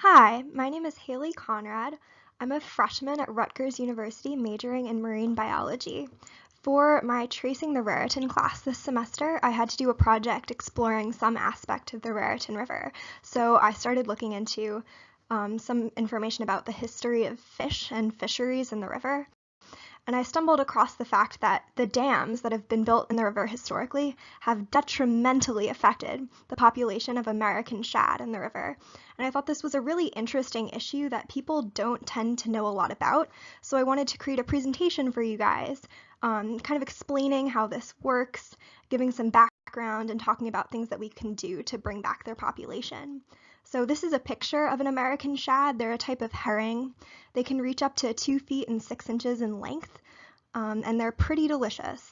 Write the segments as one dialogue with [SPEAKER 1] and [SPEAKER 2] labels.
[SPEAKER 1] Hi, my name is Hailey Conrad. I'm a freshman at Rutgers University majoring in marine biology. For my Tracing the Raritan class this semester, I had to do a project exploring some aspect of the Raritan River. So I started looking into some information about the history of fish and fisheries in the river. And I stumbled across the fact that the dams that have been built in the river historically have detrimentally affected the population of American shad in the river. And I thought this was a really interesting issue that people don't tend to know a lot about. So I wanted to create a presentation for you guys, kind of explaining how this works, giving some background, and talking about things that we can do to bring back their population. So this is a picture of an American shad. They're a type of herring. They can reach up to 2 feet and 6 inches in length, and they're pretty delicious.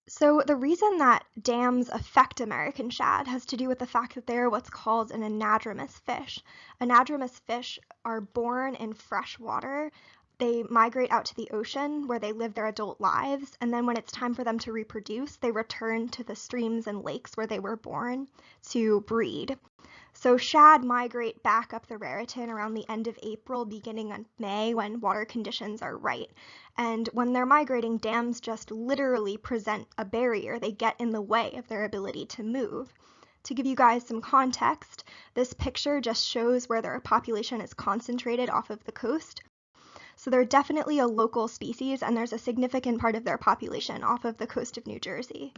[SPEAKER 1] So the reason that dams affect American shad has to do with the fact that they're what's called an anadromous fish. Anadromous fish are born in fresh water. They migrate out to the ocean where they live their adult lives, and then when it's time for them to reproduce, they return to the streams and lakes where they were born to breed. So shad migrate back up the Raritan around the end of April, beginning of May, when water conditions are right. And when they're migrating, dams just literally present a barrier. They get in the way of their ability to move. To give you guys some context, this picture just shows where their population is concentrated off of the coast. So they're definitely a local species, and there's a significant part of their population off of the coast of New Jersey.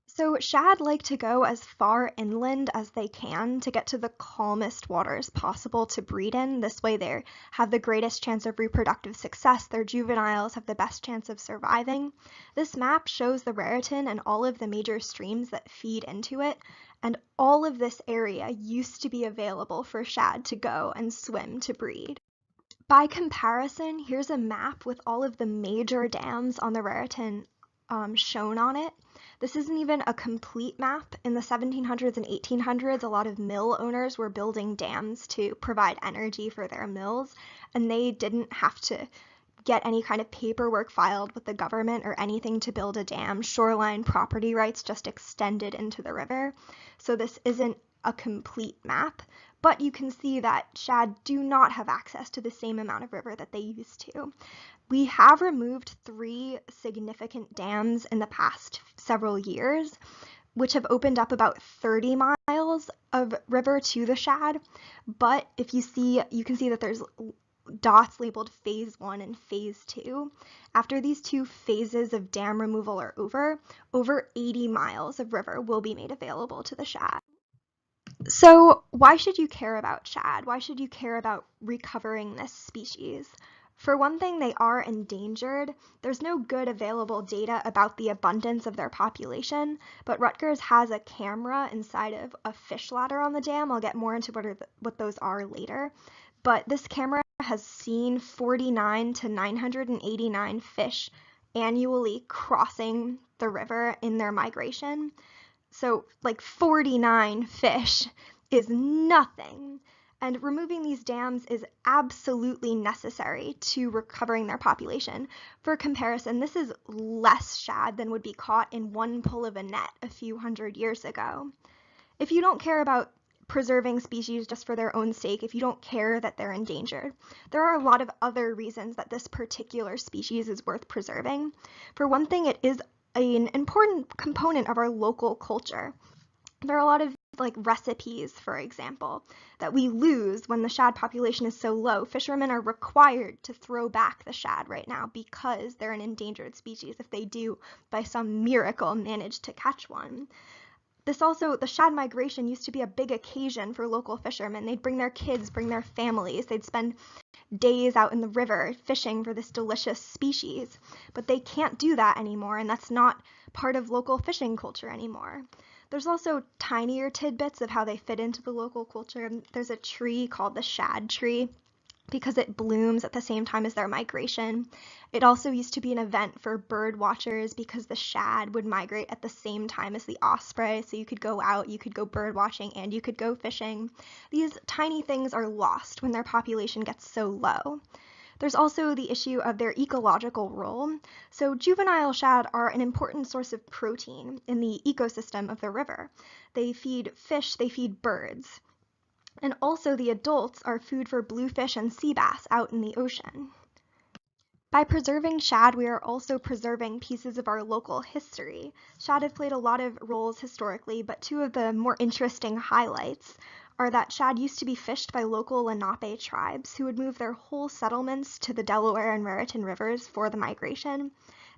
[SPEAKER 1] So shad like to go as far inland as they can to get to the calmest waters possible to breed in. This way they have the greatest chance of reproductive success. Their juveniles have the best chance of surviving. This map shows the Raritan and all of the major streams that feed into it, and all of this area used to be available for shad to go and swim to breed. By comparison, here's a map with all of the major dams on the Raritan shown on it. This isn't even a complete map. In the 1700s and 1800s, a lot of mill owners were building dams to provide energy for their mills, and they didn't have to get any kind of paperwork filed with the government or anything to build a dam. Shoreline property rights just extended into the river. So this isn't a complete map, but you can see that shad do not have access to the same amount of river that they used to. We have removed 3 significant dams in the past several years, which have opened up about 30 miles of river to the shad. But if you see, you can see that there's dots labeled phase 1 and phase 2. After these 2 phases of dam removal are over 80 miles of river will be made available to the shad. So why should you care about shad? Why should you care about recovering this species? For one thing, they are endangered. There's no good available data about the abundance of their population, but Rutgers has a camera inside of a fish ladder on the dam. I'll get more into what those are later. But this camera has seen 49 to 989 fish annually crossing the river in their migration. So like 49 fish is nothing. And removing these dams is absolutely necessary to recovering their population. For comparison, this is less shad than would be caught in one pull of a net a few hundred years ago. If you don't care about preserving species just for their own sake, if you don't care that they're endangered, there are a lot of other reasons that this particular species is worth preserving. For one thing, it is an important component of our local culture. There are a lot of recipes, for example, that we lose when the shad population is so low. Fishermen are required to throw back the shad right now because they're an endangered species if they do, by some miracle, manage to catch one. The shad migration used to be a big occasion for local fishermen. They'd bring their kids, bring their families. They'd spend days out in the river fishing for this delicious species. But they can't do that anymore, and that's not part of local fishing culture anymore. There's also tinier tidbits of how they fit into the local culture. There's a tree called the shad tree because it blooms at the same time as their migration. It also used to be an event for bird watchers because the shad would migrate at the same time as the osprey, so you could go out, you could go bird watching, and you could go fishing. These tiny things are lost when their population gets so low. There's also the issue of their ecological role. So juvenile shad are an important source of protein in the ecosystem of the river. They feed fish, they feed birds. And also the adults are food for bluefish and sea bass out in the ocean. By preserving shad, we are also preserving pieces of our local history. Shad have played a lot of roles historically, but two of the more interesting highlights are that shad used to be fished by local Lenape tribes who would move their whole settlements to the Delaware and Raritan rivers for the migration.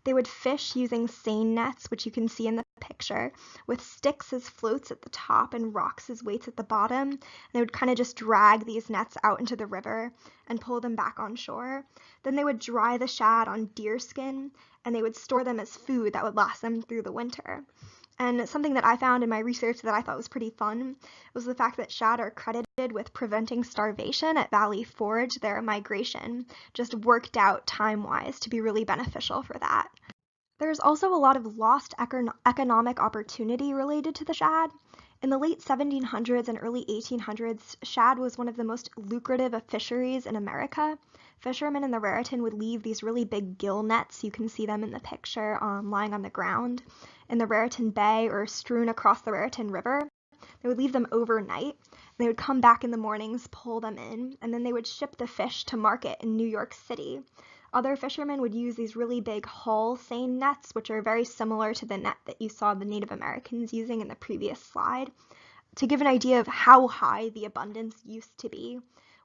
[SPEAKER 1] They would fish using seine nets, which you can see in the picture, with sticks as floats at the top and rocks as weights at the bottom. And they would kind of just drag these nets out into the river and pull them back on shore. Then they would dry the shad on deer skin, and they would store them as food that would last them through the winter. And something that I found in my research that I thought was pretty fun was the fact that shad are credited with preventing starvation at Valley Forge. Their migration just worked out time-wise to be really beneficial for that. There's also a lot of lost economic opportunity related to the shad. In the late 1700s and early 1800s, shad was one of the most lucrative of fisheries in America. Fishermen in the Raritan would leave these really big gill nets, you can see them in the picture, lying on the ground in the Raritan Bay or strewn across the Raritan River. They would leave them overnight, and they would come back in the mornings, pull them in, and then they would ship the fish to market in New York City. Other fishermen would use these really big hull seine nets, which are very similar to the net that you saw the Native Americans using in the previous slide. To give an idea of how high the abundance used to be,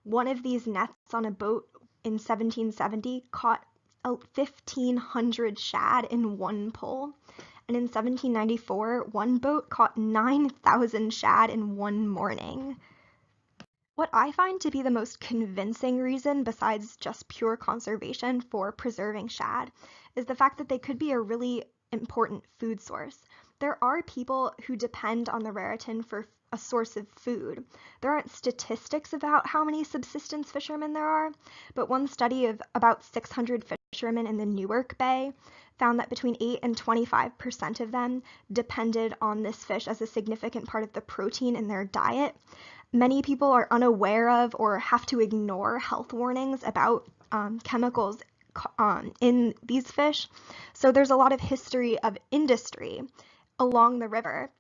[SPEAKER 1] one of these nets on a boat in 1770 caught 1,500 shad in one pull. And in 1794, one boat caught 9,000 shad in one morning. What I find to be the most convincing reason, besides just pure conservation, for preserving shad is the fact that they could be a really important food source. There are people who depend on the Raritan for a source of food. There aren't statistics about how many subsistence fishermen there are, but one study of about 600 fishermen in the Newark Bay found that between 8 and 25% of them depended on this fish as a significant part of the protein in their diet. Many people are unaware of or have to ignore health warnings about chemicals in these fish. So there's a lot of history of industry along the river,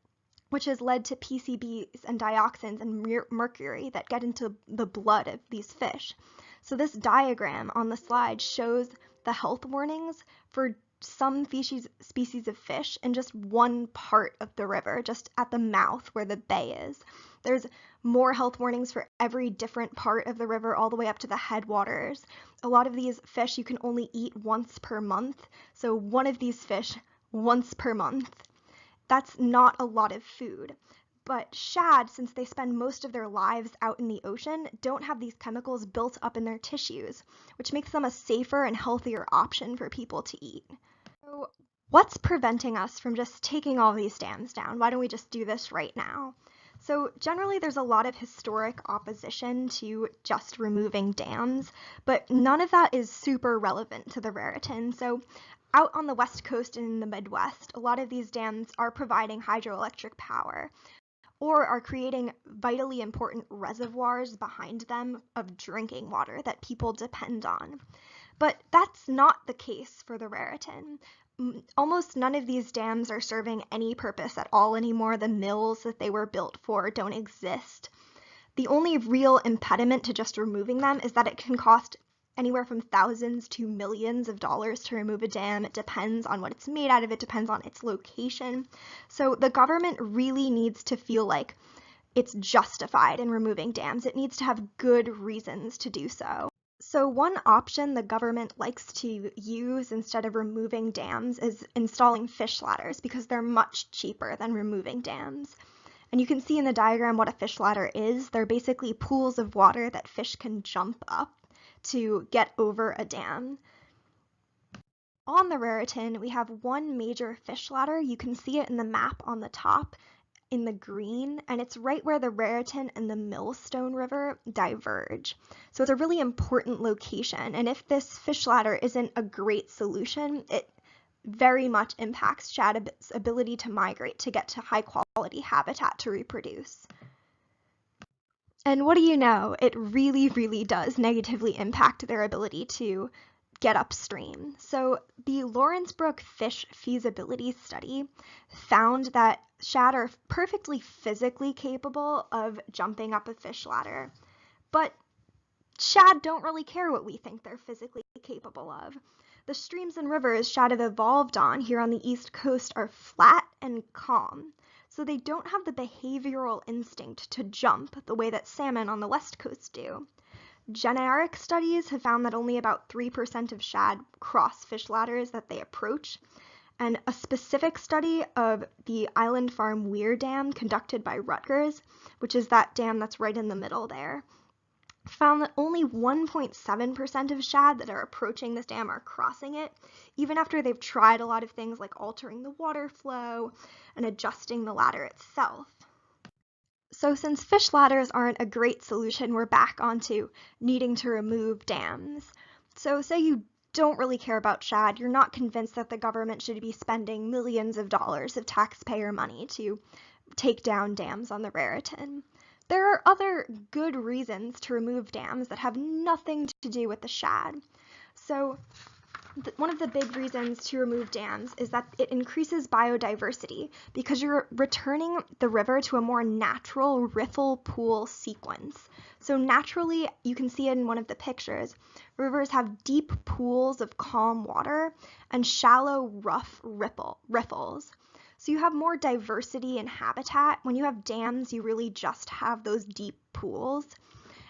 [SPEAKER 1] which has led to PCBs and dioxins and mercury that get into the blood of these fish. So this diagram on the slide shows the health warnings for some species of fish in just one part of the river, just at the mouth where the bay is. There's more health warnings for every different part of the river all the way up to the headwaters. A lot of these fish you can only eat once per month, so one of these fish once per month. That's not a lot of food. But shad, since they spend most of their lives out in the ocean, don't have these chemicals built up in their tissues, which makes them a safer and healthier option for people to eat. So what's preventing us from just taking all these dams down? Why don't we just do this right now? So generally there's a lot of historic opposition to just removing dams, but none of that is super relevant to the Raritan. So out on the West Coast and in the Midwest, a lot of these dams are providing hydroelectric power or are creating vitally important reservoirs behind them of drinking water that people depend on. But that's not the case for the Raritan. Almost none of these dams are serving any purpose at all anymore. The mills that they were built for don't exist. The only real impediment to just removing them is that it can cost anywhere from thousands to millions of dollars to remove a dam. It depends on what it's made out of, it depends on its location. So the government really needs to feel like it's justified in removing dams. It needs to have good reasons to do so. So one option the government likes to use instead of removing dams is installing fish ladders because they're much cheaper than removing dams. And you can see in the diagram what a fish ladder is. They're basically pools of water that fish can jump up to get over a dam. On the Raritan, we have one major fish ladder. You can see it in the map on the top in the green, and it's right where the Raritan and the Millstone River diverge. So it's a really important location, and if this fish ladder isn't a great solution, it very much impacts shad's ability to migrate to get to high quality habitat to reproduce. And what do you know? It really, really does negatively impact their ability to get upstream. So the Lawrence Brook Fish Feasibility Study found that shad are perfectly physically capable of jumping up a fish ladder, but shad don't really care what we think they're physically capable of. The streams and rivers shad have evolved on here on the East Coast are flat and calm, so they don't have the behavioral instinct to jump the way that salmon on the West Coast do. Generic studies have found that only about 3% of shad cross fish ladders that they approach, and a specific study of the Island Farm Weir Dam conducted by Rutgers, which is that dam that's right in the middle there, found that only 1.7% of shad that are approaching this dam are crossing it, even after they've tried a lot of things like altering the water flow and adjusting the ladder itself. So since fish ladders aren't a great solution, we're back onto needing to remove dams. So say you don't really care about shad, you're not convinced that the government should be spending millions of dollars of taxpayer money to take down dams on the Raritan. There are other good reasons to remove dams that have nothing to do with the shad. So one of the big reasons to remove dams is that it increases biodiversity because you're returning the river to a more natural riffle pool sequence. So naturally, you can see it in one of the pictures, rivers have deep pools of calm water and shallow, rough riffles. So you have more diversity in habitat. When you have dams, you really just have those deep pools.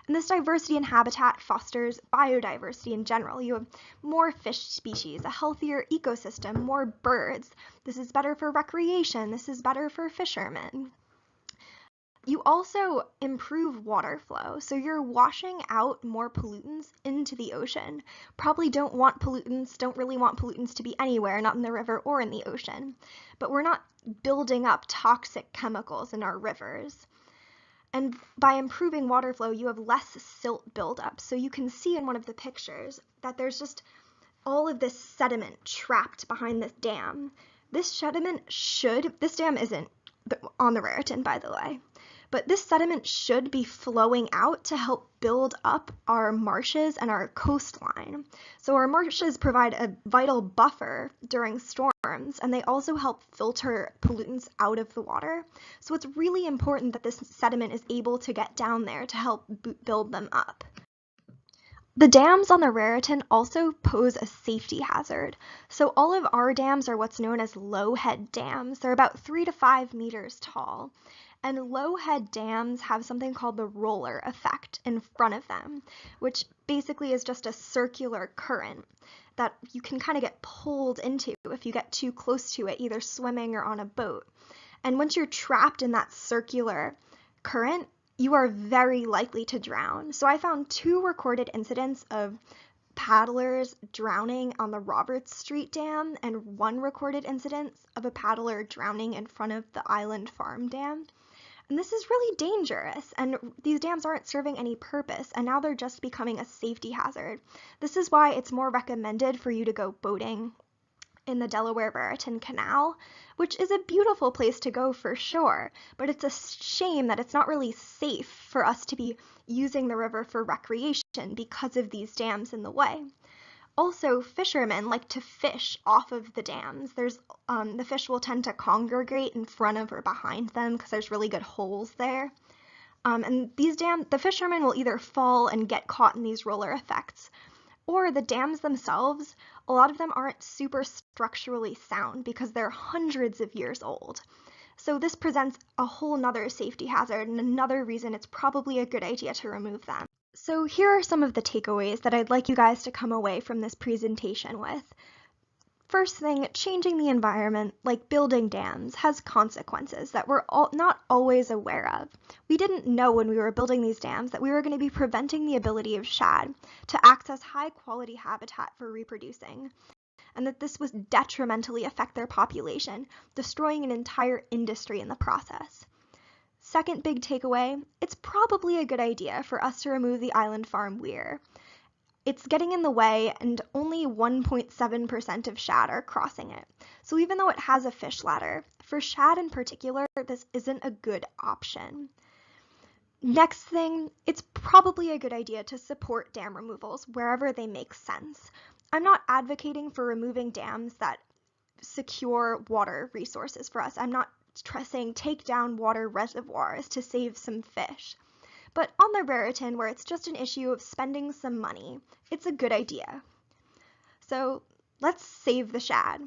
[SPEAKER 1] And this diversity in habitat fosters biodiversity in general. You have more fish species, a healthier ecosystem, more birds. This is better for recreation. This is better for fishermen. You also improve water flow, so you're washing out more pollutants into the ocean. Probably don't really want pollutants to be anywhere, not in the river or in the ocean. But we're not building up toxic chemicals in our rivers. And by improving water flow, you have less silt buildup. So you can see in one of the pictures that there's just all of this sediment trapped behind this dam. This dam isn't on the Raritan, by the way, but this sediment should be flowing out to help build up our marshes and our coastline. So our marshes provide a vital buffer during storms, and they also help filter pollutants out of the water. So it's really important that this sediment is able to get down there to help build them up. The dams on the Raritan also pose a safety hazard. So all of our dams are what's known as low-head dams. They're about 3 to 5 meters tall. And low-head dams have something called the roller effect in front of them, which basically is just a circular current that you can kind of get pulled into if you get too close to it, either swimming or on a boat. And once you're trapped in that circular current, you are very likely to drown. So I found 2 recorded incidents of paddlers drowning on the Roberts Street Dam and 1 recorded incident of a paddler drowning in front of the Island Farm Dam. And this is really dangerous, and these dams aren't serving any purpose, and now they're just becoming a safety hazard. This is why it's more recommended for you to go boating in the Delaware Raritan Canal, which is a beautiful place to go for sure, but it's a shame that it's not really safe for us to be using the river for recreation because of these dams in the way. Also, fishermen like to fish off of the dams. The fish will tend to congregate in front of or behind them because there's really good holes there. And the fishermen will either fall and get caught in these roller effects, or the dams themselves, a lot of them aren't super structurally sound because they're hundreds of years old. So this presents a whole nother safety hazard and another reason it's probably a good idea to remove them. So here are some of the takeaways that I'd like you guys to come away from this presentation with. First thing, changing the environment, like building dams, has consequences that we're not always aware of. We didn't know when we were building these dams that we were going to be preventing the ability of shad to access high-quality habitat for reproducing, and that this would detrimentally affect their population, destroying an entire industry in the process. Second big takeaway, it's probably a good idea for us to remove the Island Farm Weir. It's getting in the way, and only 1.7% of shad are crossing it. So even though it has a fish ladder, for shad in particular, this isn't a good option. Next thing, it's probably a good idea to support dam removals wherever they make sense. I'm not advocating for removing dams that secure water resources for us. I'm not saying take down water reservoirs to save some fish. But on the Raritan, where it's just an issue of spending some money, it's a good idea. So let's save the shad.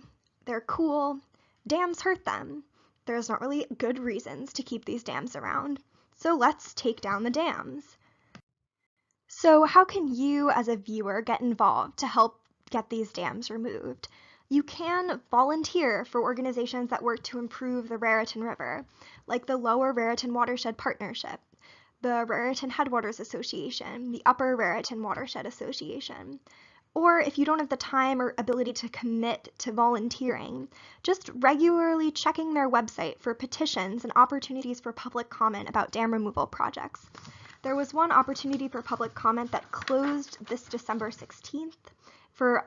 [SPEAKER 1] They're cool. Dams hurt them. There's not really good reasons to keep these dams around. So let's take down the dams. So how can you as a viewer get involved to help get these dams removed? You can volunteer for organizations that work to improve the Raritan River, like the Lower Raritan Watershed Partnership, the Raritan Headwaters Association, the Upper Raritan Watershed Association. Or if you don't have the time or ability to commit to volunteering, just regularly checking their website for petitions and opportunities for public comment about dam removal projects. There was one opportunity for public comment that closed this December 16th for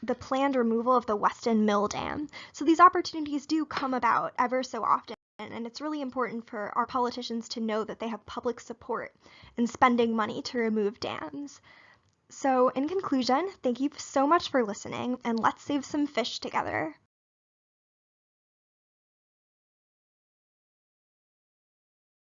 [SPEAKER 1] the planned removal of the Weston Mill Dam. So these opportunities do come about ever so often, and it's really important for our politicians to know that they have public support in spending money to remove dams. So in conclusion, thank you so much for listening, and let's save some fish together.